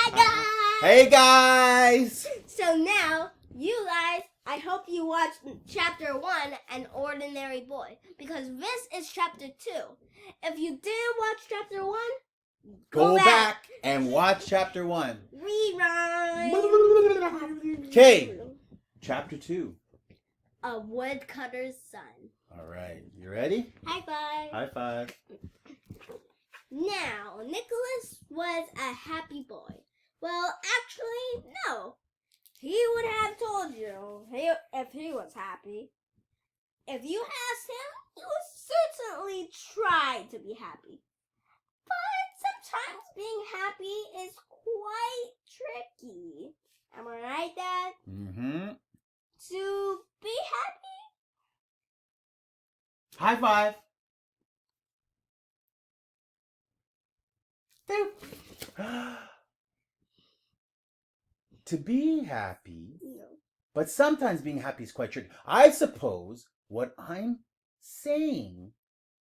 Hi guys! Hey guys! So now, you guys, I hope you watched chapter 1, An Ordinary Boy, because this is chapter 2. If you didn't watch chapter 1, Go back and watch chapter 1. Rerun! Okay, chapter 2. A Woodcutter's Son. Alright, you ready? High five! High five. Now, Nicholas was a happy boy. Well, actually, no. He would have told you if he was happy. If you asked him, he would certainly try to be happy. But sometimes being happy is quite tricky. Am I right, Dad? Mm-hmm. To be happy? High five. To be happy, No. but sometimes being happy is quite tricky. I suppose what I'm saying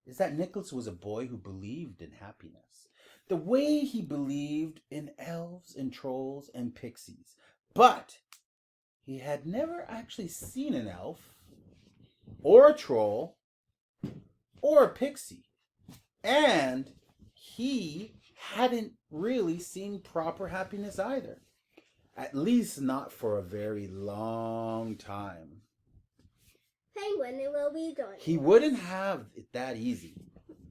is that Nicholas was a boy who believed in happiness. The way he believed in elves and trolls and pixies. But he had never actually seen an elf or a troll or a pixie. And he hadn't really seen proper happiness either. At least not for a very long time. Penguin will be joining. He wouldn't have it that easy.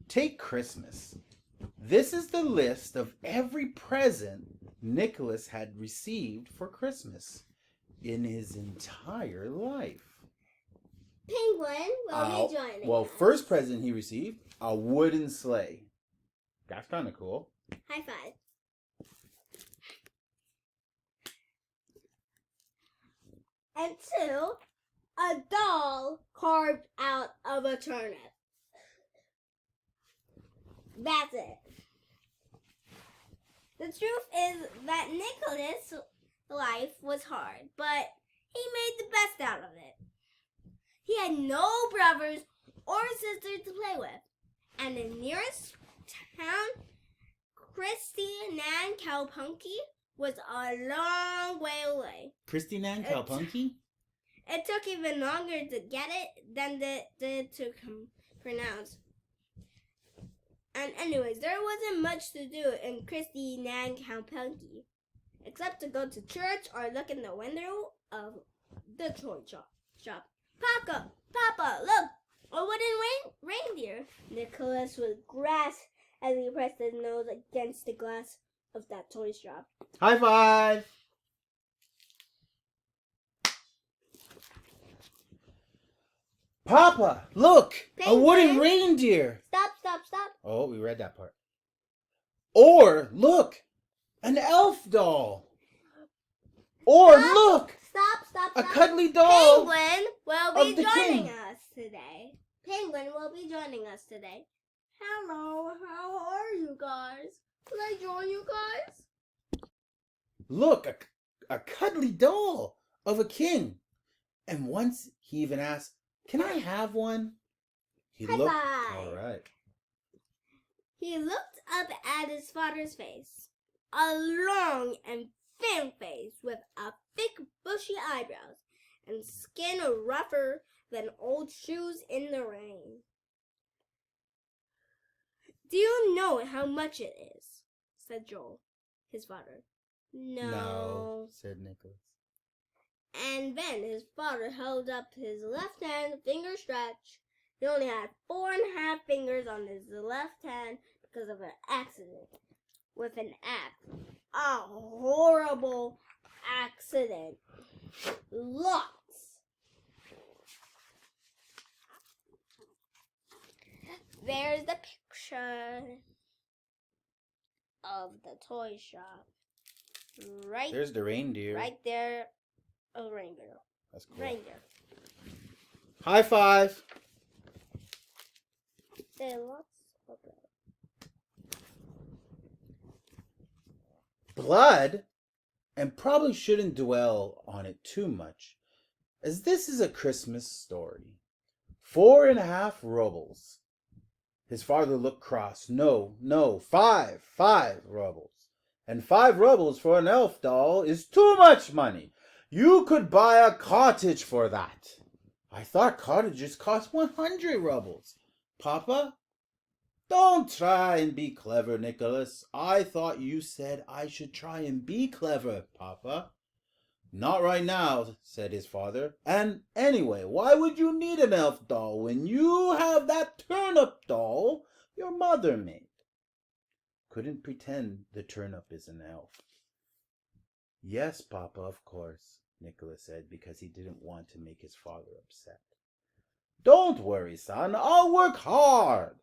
Take Christmas. This is the list of every present Nicholas had received for Christmas in his entire life. Penguin will be joining. Well, us. first present he received, a wooden sleigh. That's kind of cool. High five. And 2, a doll carved out of a turnip. That's it. The truth is that Nicholas' life was hard, but he made the best out of it. He had no brothers or sisters to play with, and the nearest town, Christie Nan Cowpunky, was a long way away. Christy Nan Cowpunky? It took even longer to get it than it did to pronounce. And anyways, there wasn't much to do in Christie Nan Cowpunky, except to go to church or look in the window of the toy shop. Papa, look, a wooden reindeer. Nicholas would grasp as he pressed his nose against the glass of that toy shop. High five! Papa, look! Penguin. A wooden reindeer! Stop. Oh, we read that part. Or, look! An elf doll! Or, look! Stop. A cuddly doll! Penguin will be of the joining king. us today. Penguin will be joining us today. Hello, how are you guys? Can I join you guys? Look, a cuddly doll of a king. And once he even asked, "Can I have one?" He High looked. five. All right. He looked up at his father's face. A long and thin face with a thick bushy eyebrows and skin rougher than old shoes in the rain. "Do you know how much it is?" said Joel, his father. No, said Nicholas. And then his father held up his left hand, finger stretched. He only had 4.5 fingers on his left hand because of an accident with an axe. A horrible accident. Lots. There's the picture of the toy shop. Right. There's the reindeer. Right there. A reindeer. That's cool. Reindeer. High five. There are lots of blood. Blood, and probably shouldn't dwell on it too much, as this is a Christmas story. 4.5 rubles. His father looked cross. No, 5 rubles. And 5 rubles for an elf doll is too much money. You could buy a cottage for that. I thought cottages cost 100 rubles. Papa, don't try and be clever, Nicholas. I thought you said I should try and be clever, Papa. Not right now, said his father. And anyway, why would you need an elf doll when you have that turnip doll your mother made? Couldn't pretend the turnip is an elf. Yes, Papa, of course, Nicholas said, because he didn't want to make his father upset. Don't worry, son. I'll work hard.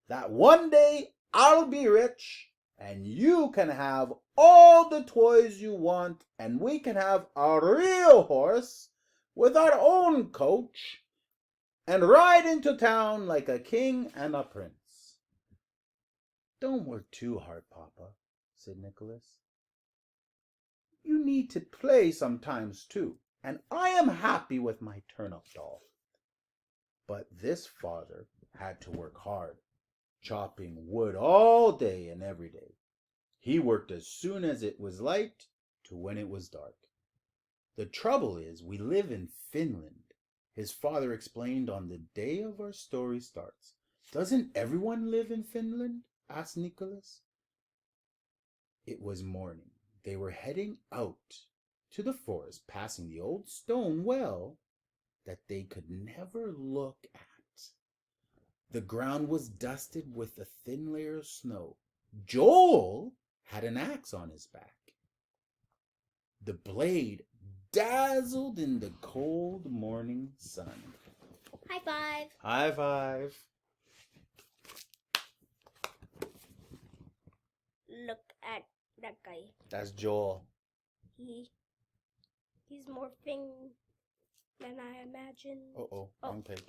That one day I'll be rich, and you can have all the toys you want, and we can have a real horse with our own coach and ride into town like a king and a prince. Don't work too hard, Papa, said Nicholas. You need to play sometimes too, and I am happy with my turnip doll. But this father had to work hard, chopping wood all day and every day. He worked as soon as it was light to when it was dark. The trouble is, we live in Finland, his father explained on the day of our story starts. Doesn't everyone live in Finland? Asked Nicholas. It was morning. They were heading out to the forest, passing the old stone well that they could never look at. The ground was dusted with a thin layer of snow. Joel had an axe on his back. The blade dazzled in the cold morning sun. High five. High five. Look at that guy. That's Joel. He's more thing than I imagined. Uh-oh, wrong page.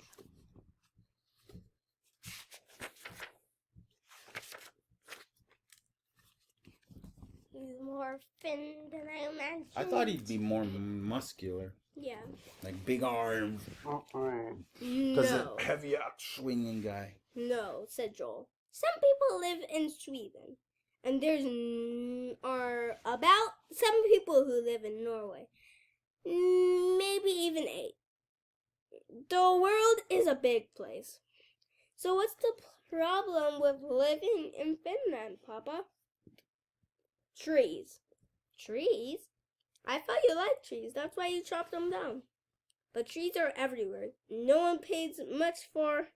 He's more thin than I imagined. I thought he'd be more muscular. Yeah. Like big arms. Because a heavy axe swinging guy. No, said Joel. Some people live in Sweden. And there's are about 7 people who live in Norway. Maybe even 8. The world is a big place. So what's the problem with living in Finland, Papa? Trees. Trees? I thought you liked trees. That's why you chopped them down. But trees are everywhere. No one pays much for...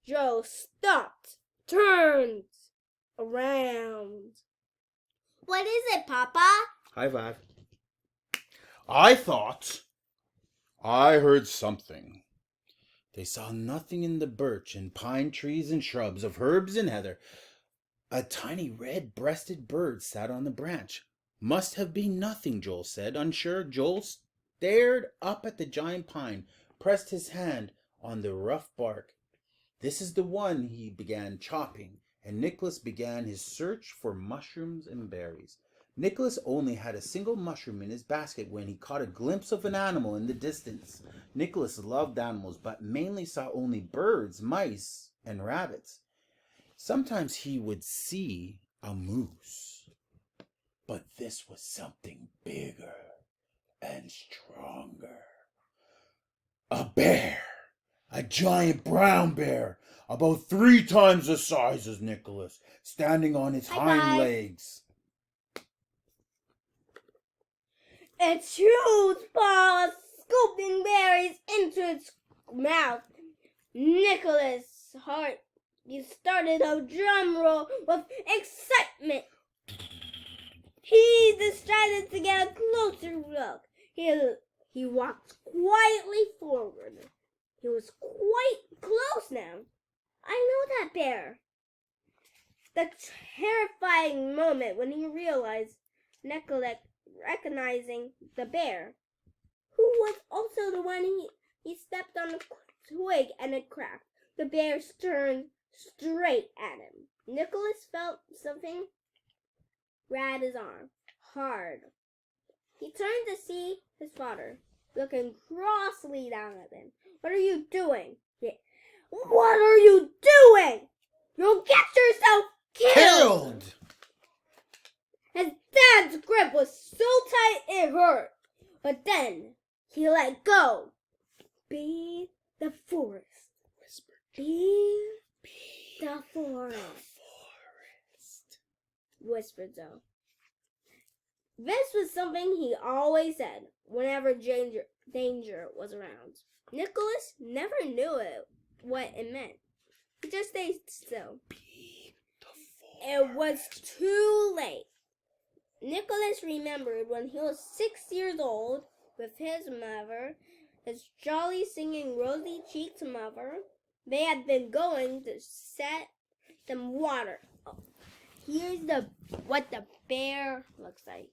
Joe stopped, turns around. What is it, Papa? High five. I thought I heard something. They saw nothing in the birch and pine trees and shrubs of herbs and heather. A tiny red-breasted bird sat on the branch. Must have been nothing, Joel said. Unsure, Joel stared up at the giant pine, pressed his hand on the rough bark. This is the one he began chopping, and Nicholas began his search for mushrooms and berries. Nicholas only had a single mushroom in his basket when he caught a glimpse of an animal in the distance. Nicholas loved animals, but mainly saw only birds, mice, and rabbits. Sometimes he would see a moose, but this was something bigger and stronger. A bear. A giant brown bear, about 3 times the size as Nicholas, standing on its hind legs. Its huge paws scooping berries into its mouth. Nicholas' heart started a drum roll with excitement. He decided to get a closer look. He walked quietly forward. He was quite close now. I know that bear. The terrifying moment when he realized Nicholas recognizing the bear, who was also the one he stepped on a twig and it cracked. The bear turned straight at him. Nicholas felt something grab his arm hard. He turned to see his father, looking crossly down at him. What are you doing? Yeah. What are you doing? You'll get yourself killed! His dad's grip was so tight it hurt. But then he let go. Be the forest. Whispered. Be the forest. Whispered Joe. This was something he always said whenever danger was around. Nicholas never knew what it meant. He just stayed still. Be the forest. It was too late. Nicholas remembered when he was 6 years old with his mother, his jolly singing rosy-cheeked mother. They had been going to set some water. Oh, here's what the bear looks like.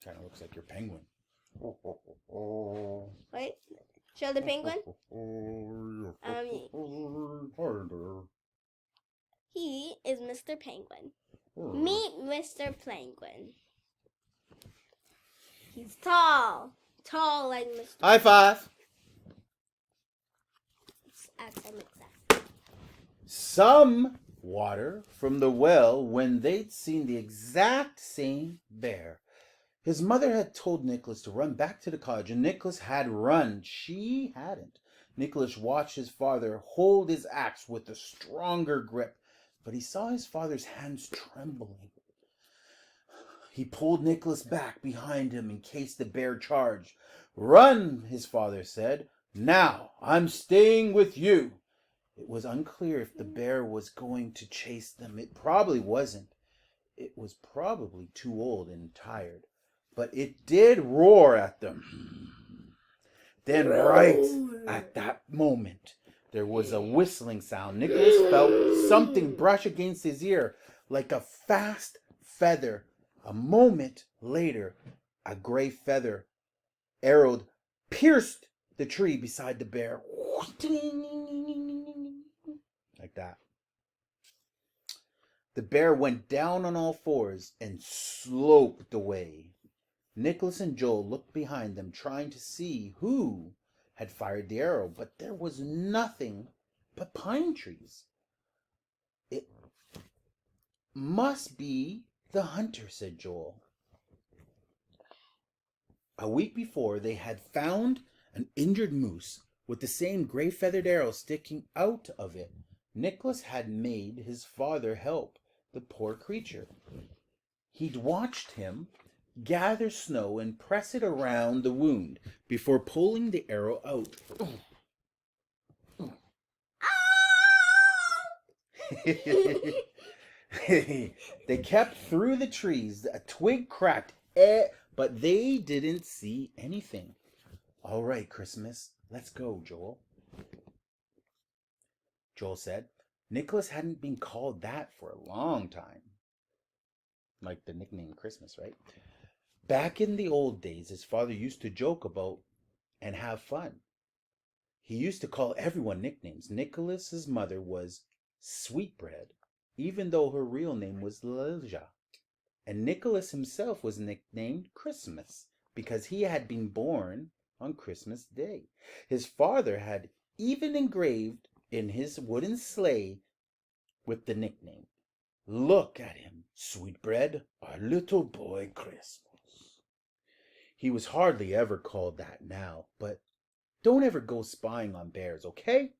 Kind of looks like your penguin. Wait, show the penguin. He is Mr. Penguin. Meet Mr. Penguin. He's tall like Mr. High five. Some water from the well when they'd seen the exact same bear. His mother had told Nicholas to run back to the cottage, and Nicholas had run. She hadn't. Nicholas watched his father hold his axe with a stronger grip, but he saw his father's hands trembling. He pulled Nicholas back behind him in case the bear charged. "Run," his father said. "Now I'm staying with you." It was unclear if the bear was going to chase them. It probably wasn't. It was probably too old and tired. But it did roar at them. Then right at that moment, there was a whistling sound. Nicholas felt something brush against his ear like a fast feather. A moment later, a gray feather arrow pierced the tree beside the bear. Like that. The bear went down on all fours and sloped away. Nicholas and Joel looked behind them, trying to see who had fired the arrow, but there was nothing but pine trees. "It must be the hunter," said Joel. A week before, they had found an injured moose with the same gray feathered arrow sticking out of it. Nicholas had made his father help the poor creature. He'd watched him gather snow and press it around the wound before pulling the arrow out. They kept through the trees. A twig cracked, but they didn't see anything. "All right, Christmas, let's go, Joel," Joel said. Nicholas hadn't been called that for a long time. Like the nickname Christmas, right? Back in the old days, his father used to joke about and have fun. He used to call everyone nicknames. Nicholas's mother was Sweetbread, even though her real name was Lilja. And Nicholas himself was nicknamed Christmas because he had been born on Christmas Day. His father had even engraved in his wooden sleigh with the nickname, "Look at him, Sweetbread, our little boy Christmas." He was hardly ever called that now, but don't ever go spying on bears, okay?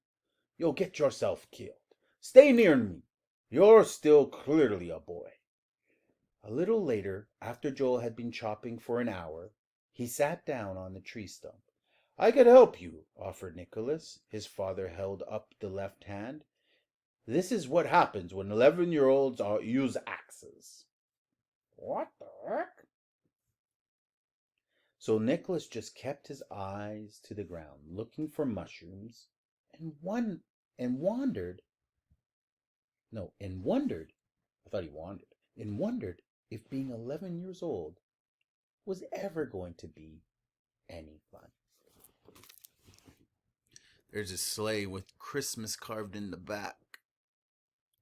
You'll get yourself killed. Stay near me. You're still clearly a boy. A little later, after Joel had been chopping for an hour, he sat down on the tree stump. "I could help you," offered Nicholas. His father held up the left hand. "This is what happens when 11-year-olds use axes." "What the heck?" So Nicholas just kept his eyes to the ground, looking for mushrooms, and wondered. I thought he wandered. And wondered if being 11 years old was ever going to be any fun. There's a sleigh with Christmas carved in the back.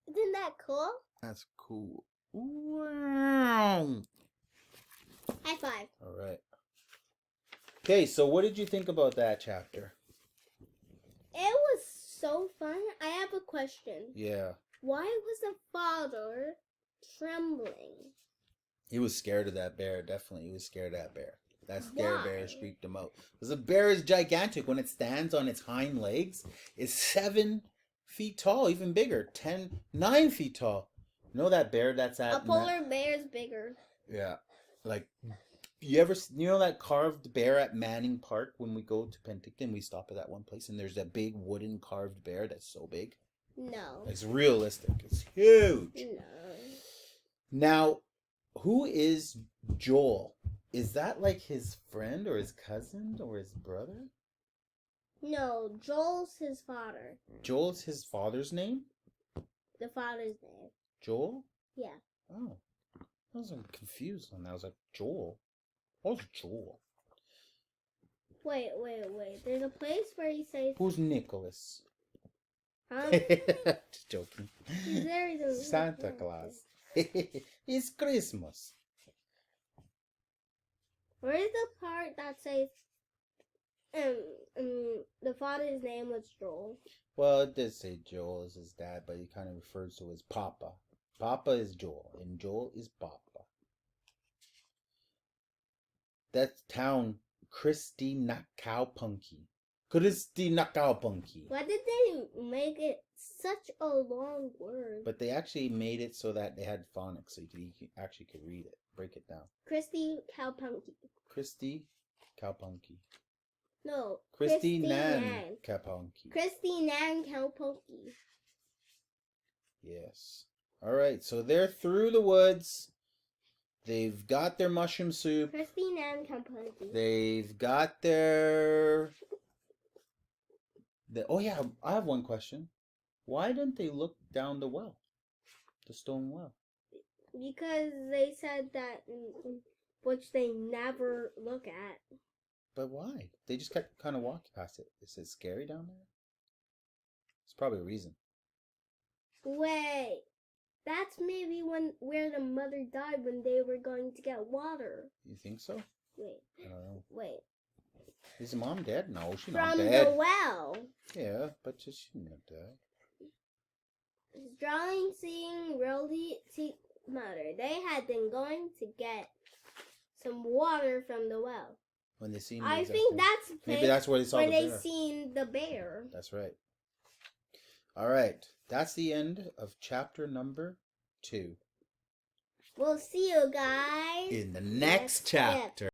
Isn't that cool? That's cool. Wow. High five. All right. Okay, so what did you think about that chapter? It was so fun. I have a question. Yeah. Why was the father trembling? He was scared of that bear. Definitely, he was scared of that bear. That scare bear Why? freaked him out. Because a bear is gigantic. When it stands on its hind legs, it's 7 feet tall, even bigger. 9 feet tall. You know that bear that's at... A polar bear is bigger. Yeah. Like, you know that carved bear at Manning Park? When we go to Penticton, we stop at that one place, and there's that big wooden carved bear that's so big. No. It's realistic. It's huge. No. Now, who is Joel? Is that like his friend or his cousin or his brother? No, Joel's his father. Joel's his father's name? The father's name. Joel? Yeah. Oh. I was confused on that. I was like, Joel? What's Joel? Wait. There's a place where he says... Who's Nicholas? Just joking. Santa Claus. It's Christmas. Where is the part that says the father's name was Joel? Well, it did say Joel is his dad, but he kind of refers to his Papa. Papa is Joel, and Joel is Papa. That town, Christy Nakaupunky. Christy Nakaupunky. Why did they make it such a long word? But they actually made it so that they had phonics, so you actually could read it, break it down. Christy Cowpunky. Christy Kaupunky. No. Christy Nan Kaupunky. Christy Nan Cowpunky. Yes. All right, so they're through the woods. They've got their mushroom soup. Christy Nan Cowpunky. They've got their... Oh, yeah, I have one question. Why didn't they look down the well? The stone well? Because they said that, which they never look at. But why? They just kept kind of walking past it. Is it scary down there? It's probably a reason. Wait. That's maybe where the mother died when they were going to get water. You think so? Wait. I don't know. Wait. Is the mom dead? No, she's not From dead. the well. Yeah, but she's not dead. Drawing, seeing, really, mother. They had been going to get some water from the well. When they seen, I think that's the place maybe that's where they saw where the they bear. seen the bear. That's right. All right, that's the end of chapter number 2. We'll see you guys In the next chapter.